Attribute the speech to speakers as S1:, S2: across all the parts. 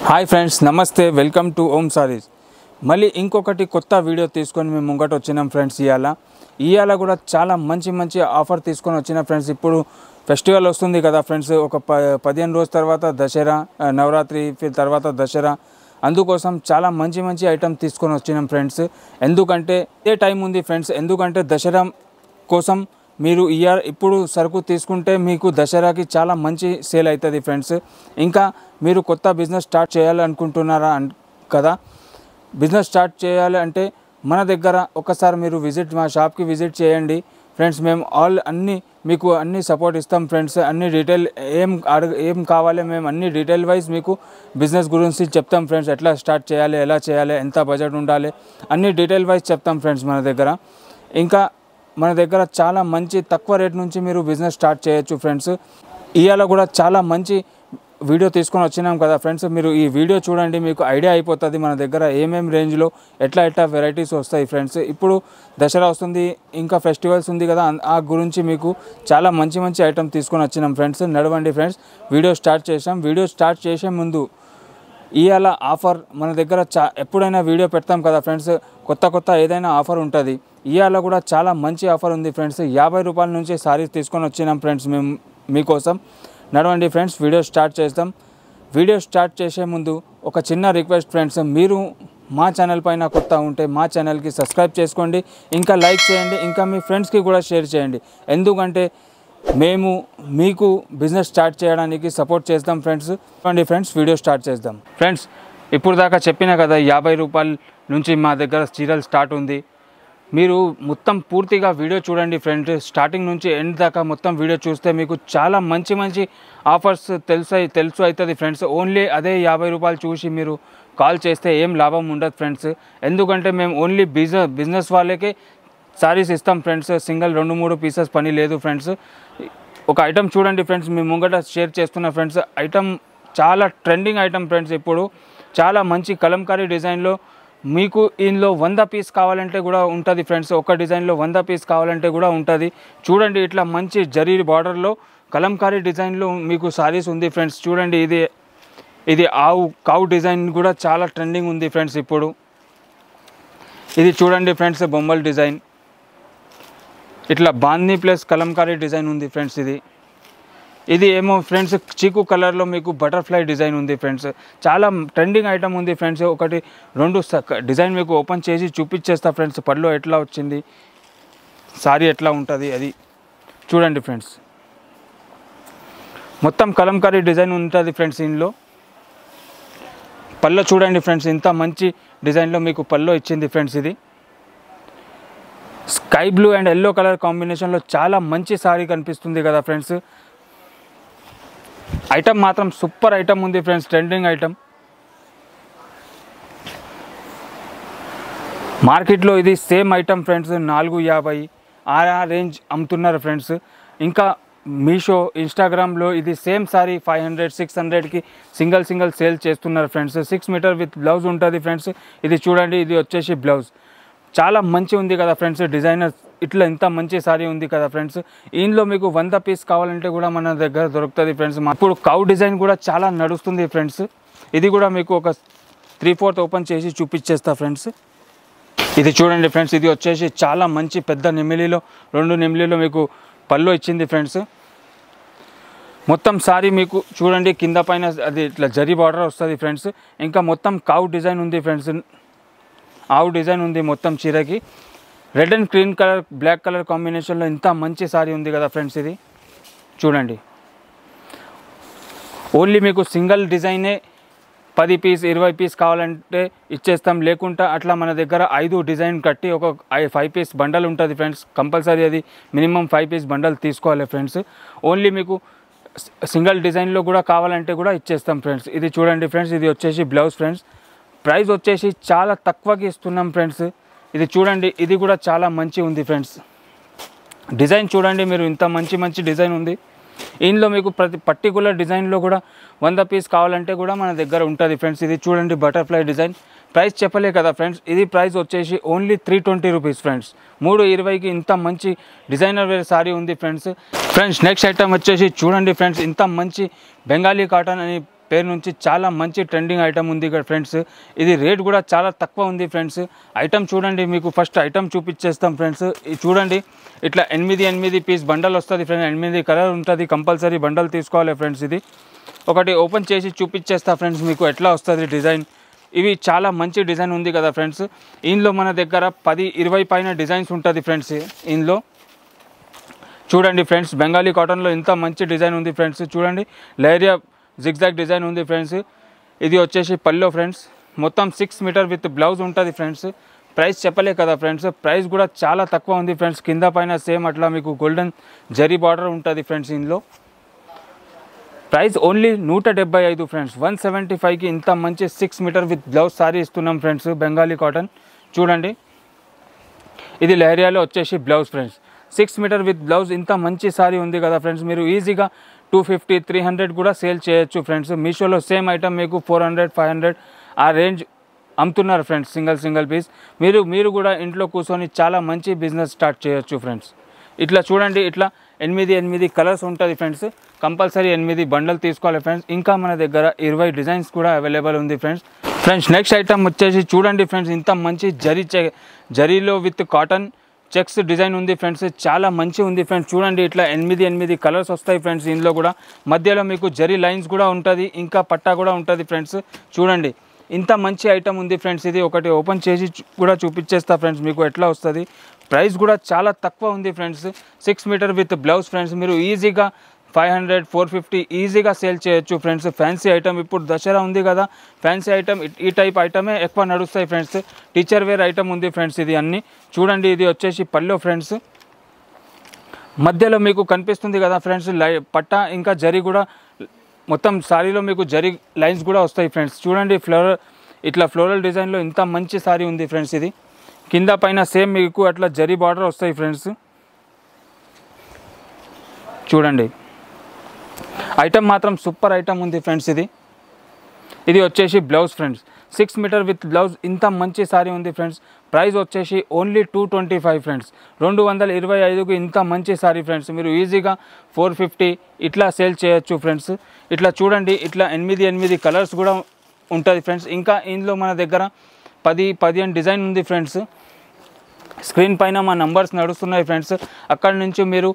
S1: Hi friends, నమస్తే. Welcome to ఓం సారీస్. మళ్ళీ ఇంకొకటి కొత్త వీడియో తీసుకొని మేము ముంగట వచ్చినాం ఫ్రెండ్స్. ఇవాళ కూడా చాలా మంచి ఆఫర్ తీసుకొని వచ్చిన ఫ్రెండ్స్. ఇప్పుడు ఫెస్టివల్ వస్తుంది కదా ఫ్రెండ్స్, ఒక 15 రోజుల తర్వాత దసరా, నవరాత్రి తర్వాత దసరా. అందుకోసం చాలా మంచి ఐటమ్ తీసుకొని వచ్చినాం ఫ్రెండ్స్. ఎందుకంటే ఏ టైం ఉంది ఫ్రెండ్స్, ఎందుకంటే దసరా కోసం మీరు ఇప్పుడు సరుకు తీసుకుంటే మీకు దసరాకి చాలా మంచి సేల్ అవుతుంది ఫ్రెండ్స్. ఇంకా మీరు కొత్త బిజినెస్ స్టార్ట్ చేయాలనుకుంటున్నారా కదా, బిజినెస్ స్టార్ట్ చేయాలి అంటే మన దగ్గర ఒకసారి మీరు మా షాప్కి విజిట్ చేయండి ఫ్రెండ్స్. మేము మీకు అన్ని సపోర్ట్ ఇస్తాం ఫ్రెండ్స్. అన్ని డీటెయిల్ ఏం కావాలి మేము అన్ని డీటెయిల్ వైజ్ మీకు బిజినెస్ గురించి చెప్తాం ఫ్రెండ్స్. ఎట్లా స్టార్ట్ చేయాలి, ఎలా చేయాలి, ఎంత బడ్జెట్ ఉండాలి, అన్ని డీటెయిల్ వైజ్ చెప్తాం ఫ్రెండ్స్ మన దగ్గర. ఇంకా మన దగ్గర చాలా మంచి తక్కువ రేట్ నుంచి మీరు బిజినెస్ స్టార్ట్ చేయొచ్చు ఫ్రెండ్స్. ఇవాళ కూడా చాలా మంచి వీడియో తీసుకొని వచ్చినాం కదా ఫ్రెండ్స్. మీరు ఈ వీడియో చూడండి, మీకు ఐడియా అయిపోతుంది మన దగ్గర ఏమేమి రేంజ్లో ఎట్లా వెరైటీస్ వస్తాయి ఫ్రెండ్స్. ఇప్పుడు దసరా వస్తుంది, ఇంకా ఫెస్టివల్స్ ఉంది కదా, ఆ గురించి మీకు చాలా మంచి ఐటమ్ తీసుకొని వచ్చినాం ఫ్రెండ్స్. నడవండి ఫ్రెండ్స్, వీడియో స్టార్ట్ చేసాం. వీడియో స్టార్ట్ చేసే ముందు ఇవాళ ఆఫర్ మన దగ్గర ఎప్పుడైనా వీడియో పెడతాం కదా ఫ్రెండ్స్, కొత్త ఏదైనా ఆఫర్ ఉంటుంది. ఇవాళ కూడా చాలా మంచి ఆఫర్ ఉంది ఫ్రెండ్స్. 50 రూపాయల నుంచి సారీస్ తీసుకొని వచ్చినాం ఫ్రెండ్స్ మేము మీకోసం. నడవండి ఫ్రెండ్స్, వీడియో స్టార్ట్ చేస్తాం. వీడియో స్టార్ట్ చేసే ముందు ఒక చిన్న రిక్వెస్ట్ ఫ్రెండ్స్, మీరు మా ఛానల్ పైన కొత్త ఉంటే మా ఛానల్కి సబ్స్క్రైబ్ చేసుకోండి, ఇంకా లైక్ చేయండి, ఇంకా మీ ఫ్రెండ్స్కి కూడా షేర్ చేయండి. ఎందుకంటే మేము మీకు బిజినెస్ స్టార్ట్ చేయడానికి సపోర్ట్ చేస్తాం ఫ్రెండ్స్. ఫ్రెండ్స్ వీడియో స్టార్ట్ చేద్దాం ఫ్రెండ్స్. ఇప్పుడు దాకా చెప్పినా కదా 50 రూపాయల నుంచి మా దగ్గర చీరలు స్టార్ట్ ఉంది. మీరు మొత్తం పూర్తిగా వీడియో చూడండి ఫ్రెండ్స్. స్టార్టింగ్ నుంచి ఎండ్ దాకా మొత్తం వీడియో చూస్తే మీకు చాలా మంచి ఆఫర్స్ తెలుసు అవుతుంది ఫ్రెండ్స్. ఓన్లీ అదే 50 రూపాయలు చూసి మీరు కాల్ చేస్తే ఏం లాభం ఉండదు ఫ్రెండ్స్. ఎందుకంటే మేము ఓన్లీ బిజినెస్ వాళ్ళకే సారీస్ ఇస్తాం ఫ్రెండ్స్. సింగిల్ 2-3 పీసెస్ పని లేదు ఫ్రెండ్స్. ఒక ఐటమ్ చూడండి ఫ్రెండ్స్, మీ ముంగట షేర్ చేస్తున్న ఫ్రెండ్స్. ఐటమ్ చాలా ట్రెండింగ్ ఐటమ్ ఫ్రెండ్స్. ఇప్పుడు చాలా మంచి కలంకారీ డిజైన్లో మీకు ఇందులో 100 పీస్ కావాలంటే కూడా ఉంటుంది ఫ్రెండ్స్. ఒక డిజైన్లో 100 పీస్ కావాలంటే కూడా ఉంటుంది. చూడండి, ఇట్లా మంచి జరీ బార్డర్లో కలంకారీ డిజైన్లో మీకు సారీస్ ఉంది ఫ్రెండ్స్. చూడండి, ఇది కావు డిజైన్ కూడా చాలా ట్రెండింగ్ ఉంది ఫ్రెండ్స్. ఇప్పుడు ఇది చూడండి ఫ్రెండ్స్, బొమ్మల డిజైన్ ఇట్లా బాందీ ప్లస్ కలంకారీ డిజైన్ ఉంది ఫ్రెండ్స్. ఇది ఏమో ఫ్రెండ్స్ చీకు కలర్లో మీకు బటర్ఫ్లై డిజైన్ ఉంది ఫ్రెండ్స్. చాలా ట్రెండింగ్ ఐటమ్ ఉంది ఫ్రెండ్స్. 1-2 డిజైన్ మీకు ఓపెన్ చేసి చూపించేస్తా ఫ్రెండ్స్. పళ్ళు ఎట్లా వచ్చింది, సారీ ఎట్లా ఉంటుంది అది చూడండి ఫ్రెండ్స్. మొత్తం కలంకారీ డిజైన్ ఉంటుంది ఫ్రెండ్స్. ఇందులో పళ్ళు చూడండి ఫ్రెండ్స్, ఇంత మంచి డిజైన్లో మీకు పళ్ళు ఇచ్చింది ఫ్రెండ్స్. ఇది sky blue and yellow colour కాంబినేషన్లో చాలా మంచి సారీ కనిపిస్తుంది కదా ఫ్రెండ్స్. ఐటమ్ మాత్రం సూపర్ ఐటమ్ ఉంది ఫ్రెండ్స్, ట్రెండింగ్ ఐటమ్. మార్కెట్లో ఇది సేమ్ ఐటమ్ ఫ్రెండ్స్ 450 ఆ రేంజ్ అమ్ముతున్నారు ఫ్రెండ్స్. ఇంకా మీషో, ఇన్స్టాగ్రామ్లో ఇది సేమ్ సారీ 500-600కి సింగిల్ సేల్ చేస్తున్నారు ఫ్రెండ్స్. 6 మీటర్ విత్ బ్లౌజ్ ఉంటుంది ఫ్రెండ్స్. ఇది చూడండి, ఇది వచ్చేసి బ్లౌజ్. చాలా మంచి ఉంది కదా ఫ్రెండ్స్. డిజైనర్ ఇట్లా ఇంత మంచి సారీ ఉంది కదా ఫ్రెండ్స్. ఇందులో మీకు 100 పీస్ కావాలంటే కూడా మన దగ్గర దొరుకుతుంది ఫ్రెండ్స్. ఇప్పుడు కౌ డిజైన్ కూడా చాలా నడుస్తుంది ఫ్రెండ్స్. ఇది కూడా మీకు ఒక 3/4 ఓపెన్ చేసి చూపించేస్తా ఫ్రెండ్స్. ఇది చూడండి ఫ్రెండ్స్, ఇది వచ్చేసి చాలా మంచి పెద్ద నెమిలిలో 2 నెమిలిలో మీకు పళ్ళు ఇచ్చింది ఫ్రెండ్స్. మొత్తం సారీ మీకు చూడండి, కింద పైన అది ఇట్లా జరీ బార్డర్ వస్తుంది ఫ్రెండ్స్. ఇంకా మొత్తం కౌ డిజైన్ ఉంది ఫ్రెండ్స్. ఆవు డిజైన్ ఉంది మొత్తం చీరకి. Red and green colour, black colour కాంబినేషన్లో ఇంత మంచి సారీ ఉంది కదా ఫ్రెండ్స్. ఇది చూడండి, ఓన్లీ మీకు సింగిల్ డిజైనే 10 పీస్ 20 పీస్ కావాలంటే ఇచ్చేస్తాం. లేకుంటే అట్లా మన దగ్గర 5 డిజైన్ కట్టి ఒక 5 పీస్ బండల్ ఉంటుంది ఫ్రెండ్స్. కంపల్సరీ అది మినిమం 5 పీస్ బండల్ తీసుకోవాలి ఫ్రెండ్స్. ఓన్లీ మీకు సింగిల్ డిజైన్లో కూడా కావాలంటే కూడా ఇచ్చేస్తాం ఫ్రెండ్స్. ఇది చూడండి ఫ్రెండ్స్, ఇది వచ్చేసి బ్లౌజ్ ఫ్రెండ్స్. ప్రైస్ వచ్చేసి చాలా తక్కువకి ఇస్తున్నాం ఫ్రెండ్స్. ఇది చూడండి, ఇది కూడా చాలా మంచి ఉంది ఫ్రెండ్స్. డిజైన్ చూడండి మీరు, ఇంత మంచి డిజైన్ ఉంది. ఇందులో మీకు ప్రతి పర్టికులర్ డిజైన్లో కూడా 100 పీస్ కావాలంటే కూడా మన దగ్గర ఉంటుంది ఫ్రెండ్స్. ఇది చూడండి, బటర్ఫ్లై డిజైన్. ప్రైస్ చెప్పలే కదా ఫ్రెండ్స్, ఇది ప్రైస్ వచ్చేసి ఓన్లీ 320 రూపీస్ ఫ్రెండ్స్. 320కి ఇంత మంచి డిజైనర్ వేర్ సారీ ఉంది ఫ్రెండ్స్. నెక్స్ట్ ఐటమ్ వచ్చేసి చూడండి ఫ్రెండ్స్, ఇంత మంచి బెంగాలీ కాటన్ అని పేరు నుంచి చాలా మంచి ట్రెండింగ్ ఐటమ్ ఉంది ఇక్కడ ఫ్రెండ్స్. ఇది రేట్ కూడా చాలా తక్కువ ఉంది ఫ్రెండ్స్. ఐటమ్ చూడండి, మీకు ఫస్ట్ ఐటమ్ చూపించేస్తాం ఫ్రెండ్స్. ఇది చూడండి, ఇట్లా 8 పీస్ బండల్ వస్తుంది ఫ్రెండ్స్. 8 కలర్ ఉంటుంది, కంపల్సరీ బండల్ తీసుకోవాలి ఫ్రెండ్స్. ఇది ఒకటి ఓపెన్ చేసి చూపించేస్తా ఫ్రెండ్స్ మీకు ఎట్లా వస్తుంది డిజైన్. ఇవి చాలా మంచి డిజైన్ ఉంది కదా ఫ్రెండ్స్. ఇందులో మన దగ్గర 10-20 పైన డిజైన్స్ ఉంటుంది ఫ్రెండ్స్. ఇందులో చూడండి ఫ్రెండ్స్, బెంగాలీ కాటన్లో ఇంత మంచి డిజైన్ ఉంది ఫ్రెండ్స్. చూడండి, లైరియా జిగ్జాగ్ డిజైన్ ఉంది ఫ్రెండ్స్. ఇది వచ్చేసి పల్లో ఫ్రెండ్స్. మొత్తం 6 మీటర్ విత్ బ్లౌజ్ ఉంటుంది ఫ్రెండ్స్. ప్రైస్ చెప్పలే కదా ఫ్రెండ్స్, ప్రైస్ కూడా చాలా తక్కువ ఉంది ఫ్రెండ్స్. కింద పైన సేమ్ అట్లా మీకు గోల్డెన్ జరీ బార్డర్ ఉంటుంది ఫ్రెండ్స్. ఇందులో ప్రైస్ ఓన్లీ 175 ఫ్రెండ్స్. 175కి ఇంత మంచి 6 మీటర్ విత్ బ్లౌజ్ సారీ ఇస్తున్నాం ఫ్రెండ్స్, బెంగాలీ కాటన్. చూడండి, ఇది లహరియాలో వచ్చేసి blouse friends. 6 metre with blouse ఇంత మంచి సారీ ఉంది కదా ఫ్రెండ్స్. మీరు ఈజీగా 250-300 కూడా సేల్ చేయొచ్చు ఫ్రెండ్స్. మీషోలో సేమ్ ఐటమ్ మీకు 400-500 ఆ రేంజ్ అమ్ముతున్నారు ఫ్రెండ్స్, సింగిల్ పీస్. మీరు కూడా ఇంట్లో కూర్చొని చాలా మంచి బిజినెస్ స్టార్ట్ చేయొచ్చు ఫ్రెండ్స్. ఇట్లా చూడండి, ఇట్లా 8 కలర్స్ ఉంటుంది ఫ్రెండ్స్. కంపల్సరీ 8 బండల్ తీసుకోవాలి ఫ్రెండ్స్. ఇంకా మన దగ్గర 20 డిజైన్స్ కూడా అవైలబుల్ ఉంది ఫ్రెండ్స్. నెక్స్ట్ ఐటమ్ వచ్చేసి చూడండి ఫ్రెండ్స్, ఇంత మంచి జరీలో విత్ కాటన్ చెక్స్ డిజైన్ ఉంది ఫ్రెండ్స్. చాలా మంచి ఉంది ఫ్రెండ్స్. చూడండి, ఇట్లా 8 కలర్స్ వస్తాయి ఫ్రెండ్స్. ఇందులో కూడా మధ్యలో మీకు జరీ లైన్స్ కూడా ఉంటుంది, ఇంకా పట్టా కూడా ఉంటుంది ఫ్రెండ్స్. చూడండి, ఇంత మంచి ఐటమ్ ఉంది ఫ్రెండ్స్. ఇది ఒకటి ఓపెన్ చేసి కూడా చూపించేస్తా ఫ్రెండ్స్ మీకు ఎట్లా వస్తుంది. ప్రైస్ కూడా చాలా తక్కువ ఉంది friends. 6 metre with blouse friends. మీరు ఈజీగా 500-450 ఈజీగా సేల్ చేయొచ్చు ఫ్రెండ్స్. ఫ్యాన్సీ ఐటమ్, ఇప్పుడు దసరా ఉంది కదా, ఫ్యాన్సీ ఐటమ్ ఈ టైప్ ఐటమే ఎక్కువ నడుస్తాయి ఫ్రెండ్స్. టీచర్ వేర్ ఐటమ్ ఉంది ఫ్రెండ్స్. ఇది అన్నీ చూడండి, ఇది వచ్చేసి పల్లో ఫ్రెండ్స్. మధ్యలో మీకు కనిపిస్తుంది కదా ఫ్రెండ్స్ పట్టా, ఇంకా జరీ కూడా మొత్తం సారీలో మీకు జరీ లైన్స్ కూడా వస్తాయి ఫ్రెండ్స్. చూడండి, ఫ్లోరల్ డిజైన్లో ఇంత మంచి సారీ ఉంది ఫ్రెండ్స్. ఇది కింద పైన సేమ్ మీకు అట్లా జరీ బార్డర్ వస్తాయి ఫ్రెండ్స్. చూడండి, ఐటమ్ మాత్రం సూపర్ ఐటమ్ ఉంది ఫ్రెండ్స్. ఇది వచ్చేసి blouse friends. 6 metre with blouse ఇంత మంచి సారీ ఉంది ఫ్రెండ్స్. ప్రైస్ వచ్చేసి ఓన్లీ 225 ఫ్రెండ్స్. 225కి ఇంత మంచి సారీ ఫ్రెండ్స్. మీరు ఈజీగా 450 ఇట్లా సేల్ చేయొచ్చు ఫ్రెండ్స్. ఇట్లా చూడండి, ఇట్లా 8 కలర్స్ కూడా ఉంటుంది ఫ్రెండ్స్. ఇంకా ఇందులో మన దగ్గర 10-15 డిజైన్ ఉంది ఫ్రెండ్స్. స్క్రీన్ పైన మా నంబర్స్ నడుస్తున్నాయి ఫ్రెండ్స్. అక్కడ నుంచి మీరు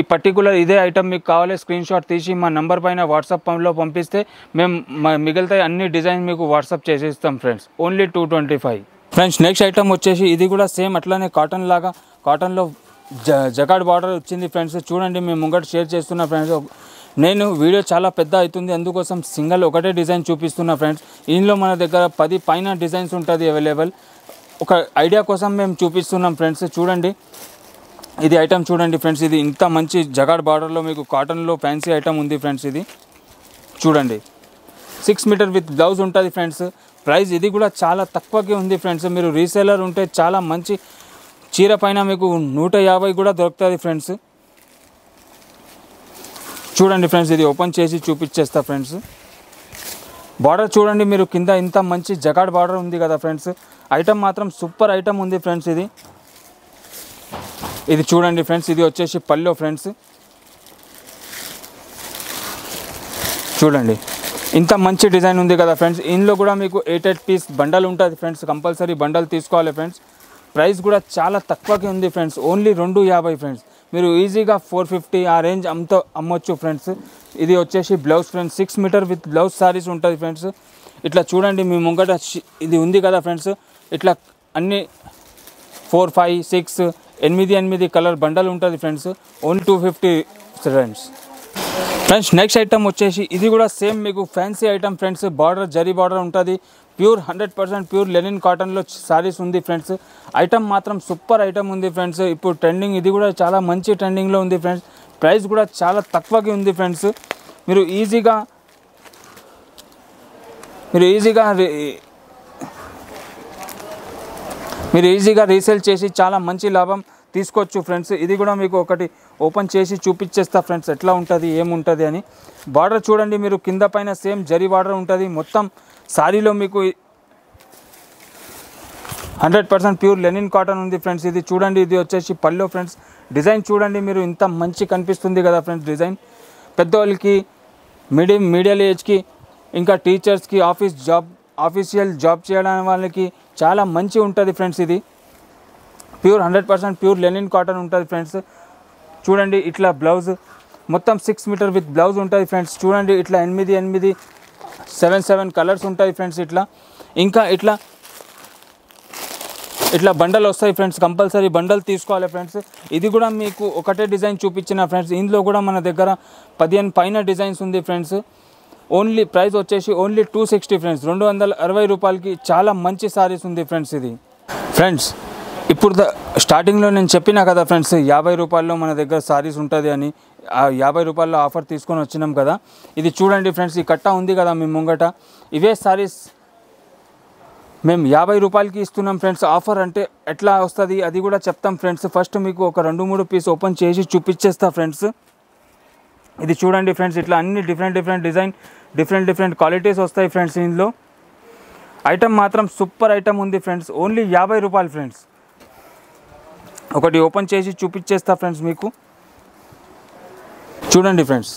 S1: ఈ పర్టికులర్ ఇదే ఐటమ్ మీకు కావాలి, స్క్రీన్ షాట్ తీసి మా నంబర్ పైన వాట్సాప్లో పంపిస్తే మేము మిగతా అన్ని డిజైన్ మీకు వాట్సాప్ చేసేస్తాం friends. Only 225 friends. Next item వచ్చేసి ఇది కూడా సేమ్ అట్లానే కాటన్లో జకాడ్ బార్డర్ వచ్చింది ఫ్రెండ్స్. చూడండి, మేము ముంగట షేర్ చేస్తున్నా ఫ్రెండ్స్. నేను వీడియో చాలా పెద్ద అవుతుంది, అందుకోసం ఒకటే డిజైన్ చూపిస్తున్నా ఫ్రెండ్స్. ఇందులో మన దగ్గర 10 పైన డిజైన్స్ ఉంటుంది అవైలబుల్. ఒక ఐడియా కోసం మేము చూపిస్తున్నాం ఫ్రెండ్స్. చూడండి, ఇది ఐటమ్ చూడండి ఫ్రెండ్స్. ఇది ఇంత మంచి జగాడ్ బార్డర్లో మీకు కాటన్లో ఫ్యాన్సీ ఐటమ్ ఉంది ఫ్రెండ్స్. ఇది చూడండి, 6 మీటర్ విత్ బ్లౌజ్ ఉంటుంది ఫ్రెండ్స్. ప్రైస్ ఇది కూడా చాలా తక్కువకి ఉంది ఫ్రెండ్స్. మీరు రీసేలర్ ఉంటే చాలా మంచి చీర పైన మీకు 150 కూడా దొరుకుతుంది ఫ్రెండ్స్. చూడండి ఫ్రెండ్స్, ఇది ఓపెన్ చేసి చూపించేస్తా ఫ్రెండ్స్. బార్డర్ చూడండి, మీరు కింద ఇంత మంచి జగాడ్ బార్డర్ ఉంది కదా ఫ్రెండ్స్. ఐటమ్ మాత్రం సూపర్ ఐటమ్ ఉంది ఫ్రెండ్స్. ఇది చూడండి ఫ్రెండ్స్, ఇది వచ్చేసి పల్లో ఫ్రెండ్స్. చూడండి, ఇంత మంచి డిజైన్ ఉంది కదా ఫ్రెండ్స్. ఇందులో కూడా మీకు 8 పీస్ బండల్ ఉంటుంది ఫ్రెండ్స్. కంపల్సరీ బండల్ తీసుకోవాలి ఫ్రెండ్స్. ప్రైస్ కూడా చాలా తక్కువకి ఉంది ఫ్రెండ్స్. Only 250 friends. మీరు ఈజీగా 450 ఆ రేంజ్ అమ్మొచ్చు ఫ్రెండ్స్. ఇది వచ్చేసి blouse friends. 6 metre with blouse saris ఉంటుంది ఫ్రెండ్స్. ఇట్లా చూడండి, మీ ముంగట ఇది ఉంది కదా ఫ్రెండ్స్. ఇట్లా అన్ని 4, 5, 6, 8 కలర్ బండల్ ఉంటుంది friends. Only 250 friends. Next item వచ్చేసి ఇది కూడా సేమ్ మీకు fancy item friends. Border zari border ఉంటుంది. ప్యూర్ 100% ప్యూర్ లెనిన్ కాటన్లో సారీస్ ఉంది ఫ్రెండ్స్. ఐటమ్ మాత్రం సూపర్ ఐటమ్ ఉంది ఫ్రెండ్స్. ఇప్పుడు ట్రెండింగ్, ఇది కూడా చాలా మంచి ట్రెండింగ్లో ఉంది ఫ్రెండ్స్. ప్రైస్ కూడా చాలా తక్కువకి ఉంది ఫ్రెండ్స్. మీరు ఈజీగా రీసేల్ చేసి చాలా మంచి లాభం తీసుకోవచ్చు ఫ్రెండ్స్. ఇది కూడా మీకు ఒకటి ఓపెన్ చేసి చూపించేస్తా ఫ్రెండ్స్ ఎట్లా ఉంటుంది, ఏముంటుంది అని. బార్డర్ చూడండి, మీరు కింద పైన సేమ్ జరీ బార్డర్ ఉంటుంది. మొత్తం సారీలో మీకు 100% ప్యూర్ లెనిన్ కాటన్ ఉంది ఫ్రెండ్స్. ఇది చూడండి, ఇది వచ్చేసి పల్లో ఫ్రెండ్స్. డిజైన్ చూడండి, మీరు ఇంత మంచి కనిపిస్తుంది కదా ఫ్రెండ్స్. డిజైన్ పెద్దవాళ్ళకి, మిడిల్ ఏజ్కి ఇంకా టీచర్స్కి ఆఫీషియల్ జాబ్ చేయడానికి వాళ్ళకి చాలా మంచి ఉంటుంది ఫ్రెండ్స్. ఇది ప్యూర్ 100% ప్యూర్ లెనిన్ కాటన్ ఉంటుంది ఫ్రెండ్స్. చూడండి ఇట్లా బ్లౌజ్ మొత్తం 6 మీటర్ విత్ బ్లౌజ్ ఉంటుంది ఫ్రెండ్స్. చూడండి ఇట్లా 8 7 కలర్స్ ఉంటాయి ఫ్రెండ్స్. ఇంకా ఇట్లా బండల్ వస్తాయి ఫ్రెండ్స్. కంపల్సరీ బండల్ తీసుకోవాలి ఫ్రెండ్స్. ఇది కూడా మీకు ఒకటే డిజైన్ చూపించిన ఫ్రెండ్స్. ఇందులో కూడా మన దగ్గర 15 పైన డిజైన్స్ ఉంది ఫ్రెండ్స్. ఓన్లీ ప్రైస్ వచ్చేసి ఓన్లీ 260 ఫ్రెండ్స్. 260 రూపాయలకి చాలా మంచి సారీస్ ఉంది ఫ్రెండ్స్. ఇది ఫ్రెండ్స్ ఇప్పుడు స్టార్టింగ్లో నేను చెప్పినా కదా ఫ్రెండ్స్, 50 రూపాయల్లో మన దగ్గర సారీస్ ఉంటుంది అని. ఆ 50 రూపాయల్లో ఆఫర్ తీసుకొని వచ్చినాం కదా. ఇది చూడండి ఫ్రెండ్స్, ఈ కట్ట ఉంది కదా మీ ముంగట, ఇవే సారీస్ మేము 50 రూపాయలకి ఇస్తున్నాం ఫ్రెండ్స్. ఆఫర్ అంటే ఎట్లా వస్తుంది అది కూడా చెప్తాం ఫ్రెండ్స్. ఫస్ట్ మీకు ఒక 2-3 పీస్ ఓపెన్ చేసి చూపించేస్తా ఫ్రెండ్స్. ఇది చూడండి ఫ్రెండ్స్, ఇట్లా అన్ని డిఫరెంట్ డిజైన్ డిఫరెంట్ క్వాలిటీస్ వస్తాయి ఫ్రెండ్స్. ఇందులో ఐటమ్ మాత్రం సూపర్ ఐటమ్ ఉంది ఫ్రెండ్స్. ఓన్లీ 50 రూపాయలు ఫ్రెండ్స్. ఒకటి ఓపెన్ చేసి చూపించేస్తా ఫ్రెండ్స్ మీకు. చూడండి ఫ్రెండ్స్,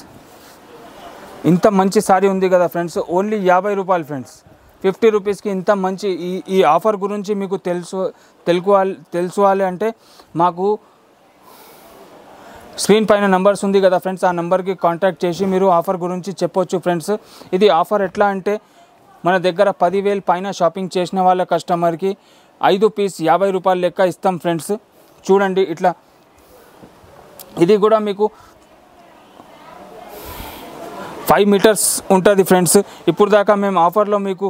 S1: ఇంత మంచి సారీ ఉంది కదా ఫ్రెండ్స్. ఓన్లీ 50 రూపాయలు ఫ్రెండ్స్. 50 రూపీస్కి ఇంత మంచి ఈ ఆఫర్ గురించి మీకు తెలుసుకోవాలి అంటే మాకు స్క్రీన్ పైన నంబర్స్ ఉంది కదా ఫ్రెండ్స్, ఆ నెంబర్కి కాంటాక్ట్ చేసి మీరు ఆఫర్ గురించి చెప్పొచ్చు ఫ్రెండ్స్. ఇది ఆఫర్ ఎట్లా అంటే మన దగ్గర 10,000 పైన షాపింగ్ చేసిన వాళ్ళ కస్టమర్కి 5 పీస్ 50 రూపాయలు లెక్క ఇస్తాం ఫ్రెండ్స్. చూడండి ఇట్లా ఇది కూడా మీకు 5 మీటర్స్ ఉంటుంది ఫ్రెండ్స్. ఇప్పుడు దాకా మేము ఆఫర్లో మీకు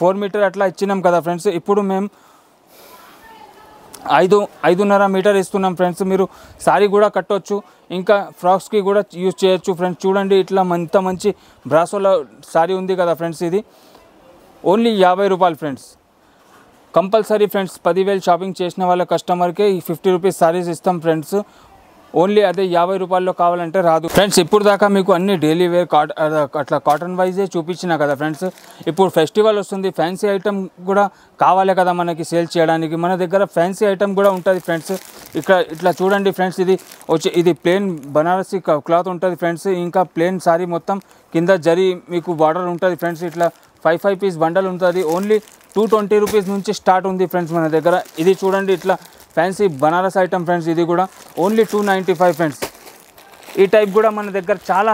S1: 4 మీటర్ అట్లా ఇచ్చినాం కదా ఫ్రెండ్స్. ఇప్పుడు మేము 5.5 మీటర్ ఇస్తున్నాం ఫ్రెండ్స్. మీరు సారీ కూడా కట్టొచ్చు, ఇంకా ఫ్రాక్స్కి కూడా యూజ్ చేయొచ్చు ఫ్రెండ్స్. చూడండి ఇట్లా ఇంత మంచి బ్రాసోలో సారీ ఉంది కదా ఫ్రెండ్స్. ఇది ఓన్లీ 50 రూపాయలు ఫ్రెండ్స్. కంపల్సరీ ఫ్రెండ్స్ 10,000 షాపింగ్ చేసిన వాళ్ళ కస్టమర్కి ఈ 50 రూపీస్ సారీస్ ఇస్తాం ఫ్రెండ్స్. ఓన్లీ అదే 50 రూపాయల్లో కావాలంటే రాదు ఫ్రెండ్స్. ఇప్పుడు దాకా మీకు అన్ని డైలీ వేర్ అట్లా కాటన్ వైజే చూపించిన కదా ఫ్రెండ్స్. ఇప్పుడు ఫెస్టివల్ వస్తుంది, ఫ్యాన్సీ ఐటమ్ కూడా కావాలి కదా మనకి సేల్ చేయడానికి. మన దగ్గర ఫ్యాన్సీ ఐటమ్ కూడా ఉంటుంది ఫ్రెండ్స్. ఇట్లా చూడండి ఫ్రెండ్స్, ఇది ప్లెయిన్ బనారసి క్లాత్ ఉంటుంది ఫ్రెండ్స్. ఇంకా ప్లెయిన్ సారీ మొత్తం కింద జరీ మీకు బార్డర్ ఉంటుంది ఫ్రెండ్స్. ఇట్లా 5 పీస్ బండల్ ఉంటుంది. ఓన్లీ 220 రూపీస్ నుంచి స్టార్ట్ ఉంది ఫ్రెండ్స్ మన దగ్గర. ఇది చూడండి ఇట్లా ఫ్యాన్సీ బనారస్ ఐటమ్ ఫ్రెండ్స్. ఇది కూడా ఓన్లీ 295 ఫ్రెండ్స్. ఈ టైప్ కూడా మన దగ్గర చాలా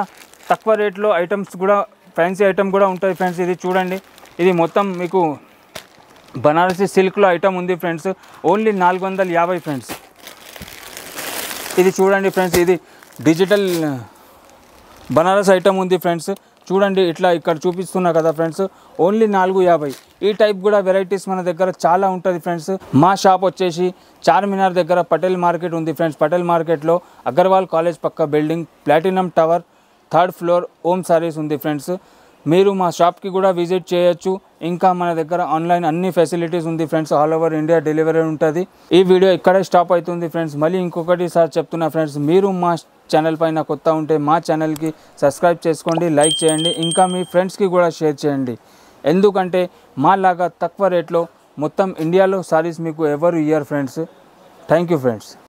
S1: తక్కువ రేట్లో ఐటమ్స్ కూడా ఫ్యాన్సీ ఐటమ్ కూడా ఉంటుంది ఫ్రెండ్స్. ఇది చూడండి, ఇది మొత్తం మీకు బనారసి సిల్క్లో ఐటమ్ ఉంది ఫ్రెండ్స్. Only 450 friends. ఇది చూడండి ఫ్రెండ్స్, ఇది డిజిటల్ బనారస్ ఐటమ్ ఉంది ఫ్రెండ్స్. చూడండి ఇట్లా ఇక్కడ చూపిస్తున్నా కదా ఫ్రెండ్స్, ఓన్లీ 450. ఈ టైప్ కూడా వెరైటీస్ మన దగ్గర చాలా ఉంటుంది ఫ్రెండ్స్. మా షాప్ వచ్చేసి చార్మినార్ దగ్గర పటేల్ మార్కెట్ ఉంది ఫ్రెండ్స్. పటేల్ మార్కెట్లో అగర్వాల్ కాలేజ్ పక్క building, platinum tower, 3rd floor Om sarees ఉంది ఫ్రెండ్స్. మీరు మా షాప్కి కూడా విజిట్ చేయొచ్చు. ఇంకా మన దగ్గర ఆన్లైన్ అన్ని ఫెసిలిటీస్ ఉంది friends. All over India delivery ఉంటుంది. ఈ వీడియో ఇక్కడే స్టాప్ అవుతుంది ఫ్రెండ్స్. మళ్ళీ ఇంకొకటి సార్ చెప్తున్నా ఫ్రెండ్స్, మీరు మా ఛానల్ పైన కొత్త ఉంటే మా ఛానల్కి సబ్స్క్రైబ్ చేసుకోండి, లైక్ చేయండి, ఇంకా మీ ఫ్రెండ్స్కి కూడా షేర్ చేయండి. ఎందుకంటే మాలాగా తక్కువ రేట్లో మొత్తం ఇండియాలో సారీస్ మీకు ఎవరు ఇయ్యరు ఫ్రెండ్స్. Thank you friends.